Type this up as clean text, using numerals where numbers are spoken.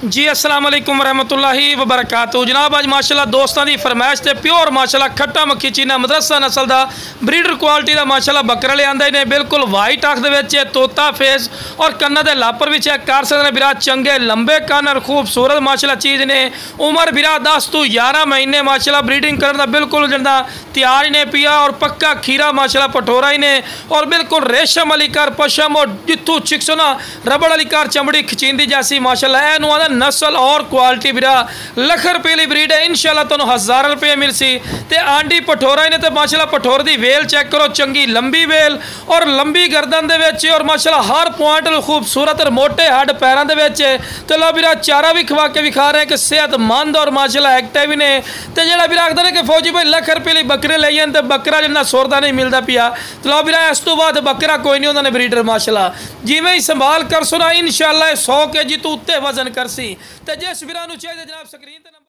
जी अस्सलाम वालेकुम रहमतुल्लाहि व बरकातहू जनाब। अज माशाल्लाह दोस्तों की फरमाइश से प्योर माशाल्लाह खट्टा मक्खी चीना मदरसा नस्ल का ब्रीडर क्वालिटी का माशाल्लाह बकरा ले आंदा ने। बिल्कुल वाइट अख दे तोता फेस और कन्ना दे लापर भी चेक कर सकते हैं। बिरा चंगे लंबे कन्न और खूबसूरत माशाल्लाह चीज़ ने। उम्र बिरा 10 तो 11 महीने माशाल्लाह ब्रीडिंग करने का बिल्कुल जिंदा तैयार ही ने पिया और पक्का खीरा माशाल्लाह पठोरा ही ने और बिल्कुल रेशम वाली कार पशम और जितू चिक्सो ना रबड़ वाली कार चमड़ी खिचींदी जैसी माशाल्लाह ए नुआ नस्ल और क्वालिटी बिरा लख रुपये की ब्रीड है। इंशाल्लाह तुहानू 1000 रुपये मिल सी ते आंडी पठोरा ही ने। तो माशाल्लाह पठोर की वेल चेक करो, चंगी लंबी वेल और लंबी गर्दन दे विच और माशाल्लाह हर पॉइंट खूबसूरत और मोटे हड पैरों दे विच। तो लो बिरा चारा भी खवा के विखा रहे हैं कि सेहतमंद और माशाल्लाह एक्टिव भी ने। तो जो बिरा आखते हैं कि फौजी भाई लख रुपये लिए बकरे ले आए तो बकरा जिन्ना सुरदा नहीं मिलता पिया। तो लो बिरा इस तो बाद बकरा कोई नहीं उन्होंने ब्रीडर माशाल्लाह जिमें ही संभाल कर सुना इंशाल्लाह 100 kg तो उत्ते वजन कर सी। तो जिस वीरां नूं चाहिए जनाब स्क्रीन ते